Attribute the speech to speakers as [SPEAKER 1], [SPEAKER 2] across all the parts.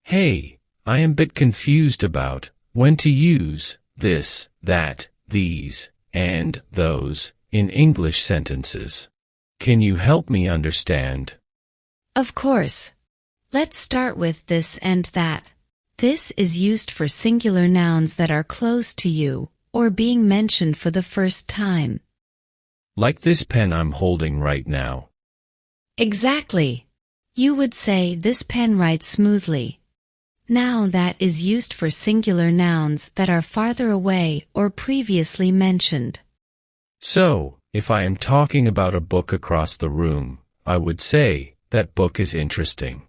[SPEAKER 1] Hey, I am a bit confused about when to use this, that, these, and those in English sentences. Can you help me understand?
[SPEAKER 2] Of course. Let's start with this and that. This is used for singular nouns that are close to you, or being mentioned for the first time.
[SPEAKER 1] Like this pen I'm holding right now.
[SPEAKER 2] Exactly. You would say, this pen writes smoothly. Now that is used for singular nouns that are farther away or previously mentioned.
[SPEAKER 1] So, if I am talking about a book across the room, I would say, that book is interesting.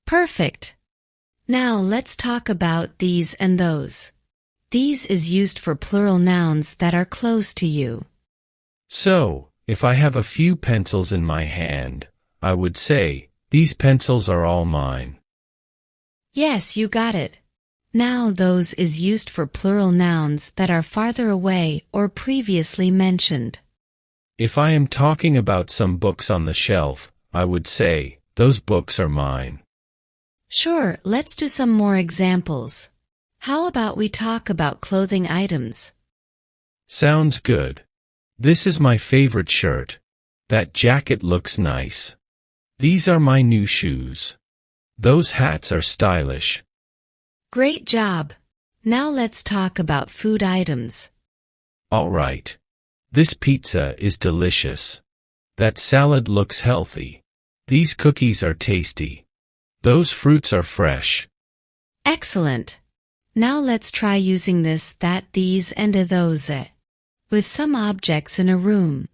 [SPEAKER 2] Perfect. Now let's talk about these and those. These is used for plural nouns that are close to you.
[SPEAKER 1] So, if I have a few pencils in my hand, I would say, these pencils are all mine.
[SPEAKER 2] Yes, you got it. Now those is used for plural nouns that are farther away or previously mentioned.
[SPEAKER 1] If I am talking about some books on the shelf, I would say, those books are mine.
[SPEAKER 2] Sure, let's do some more examples. How about we talk about clothing items?
[SPEAKER 1] Sounds good. This is my favorite shirt. That jacket looks nice. These are my new shoes. Those hats are stylish.
[SPEAKER 2] Great job. Now let's talk about food items.
[SPEAKER 1] All right. This pizza is delicious. That salad looks healthy. These cookies are tasty. Those fruits are fresh.
[SPEAKER 2] Excellent. Now let's try using this, that, these, and those with some objects in a room.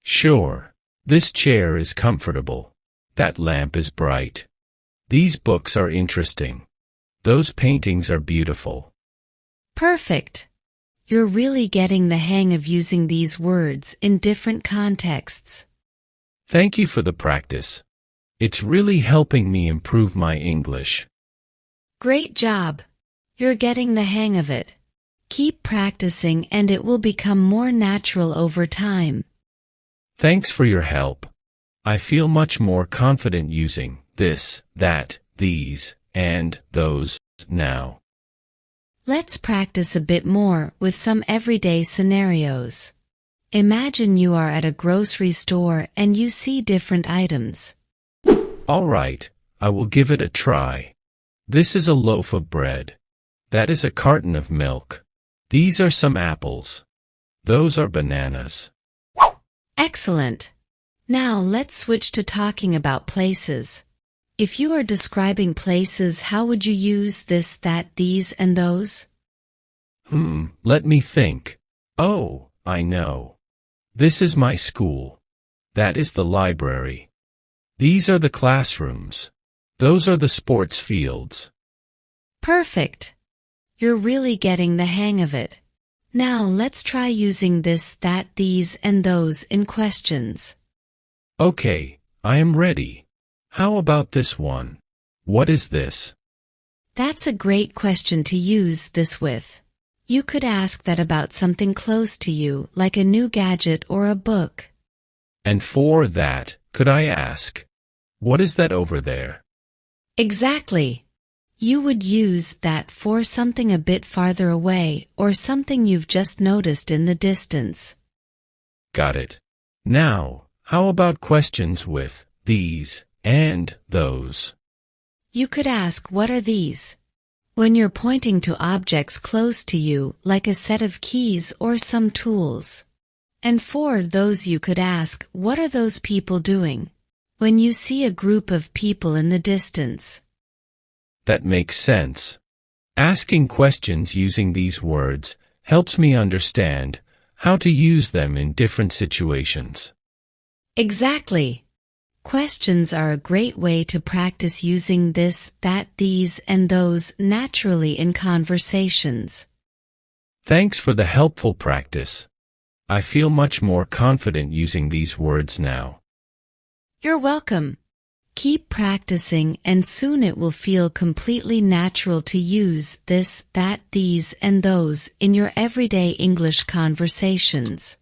[SPEAKER 1] Sure. This chair is comfortable. That lamp is bright. These books are interesting. Those paintings are beautiful.
[SPEAKER 2] Perfect. You're really getting the hang of using these words in different contexts.
[SPEAKER 1] Thank you for the practice. It's really helping me improve my English.
[SPEAKER 2] Great job. You're getting the hang of it. Keep practicing and it will become more natural over time.
[SPEAKER 1] Thanks for your help. I feel much more confident using this, that, these, and those now.
[SPEAKER 2] Let's practice a bit more with some everyday scenarios. Imagine you are at a grocery store and you see different items.
[SPEAKER 1] All right, I will give it a try. This is a loaf of bread. That is a carton of milk. These are some apples. Those are bananas.
[SPEAKER 2] Excellent. Now let's switch to talking about places. If you are describing places, how would you use this, that, these, and those?
[SPEAKER 1] Let me think. Oh, I know. This is my school. That is the library. These are the classrooms. Those are the sports fields.
[SPEAKER 2] Perfect. You're really getting the hang of it. Now let's try using this, that, these, and those in questions.
[SPEAKER 1] Okay, I am ready. How about this one? What is this?
[SPEAKER 2] That's a great question to use this with. You could ask that about something close to you, like a new gadget or a book.
[SPEAKER 1] And for that, could I ask, what is that over there?
[SPEAKER 2] Exactly. You would use that for something a bit farther away or something you've just noticed in the distance.
[SPEAKER 1] Got it. Now, how about questions with these and those?
[SPEAKER 2] You could ask, what are these? When you're pointing to objects close to you, like a set of keys or some tools. And for those you could ask, what are those people doing? When you see a group of people in the distance.
[SPEAKER 1] That makes sense. Asking questions using these words helps me understand how to use them in different situations.
[SPEAKER 2] Exactly. Questions are a great way to practice using this, that, these, and those naturally in conversations.
[SPEAKER 1] Thanks for the helpful practice. I feel much more confident using these words now.
[SPEAKER 2] You're welcome. Keep practicing and soon it will feel completely natural to use this, that, these, and those in your everyday English conversations.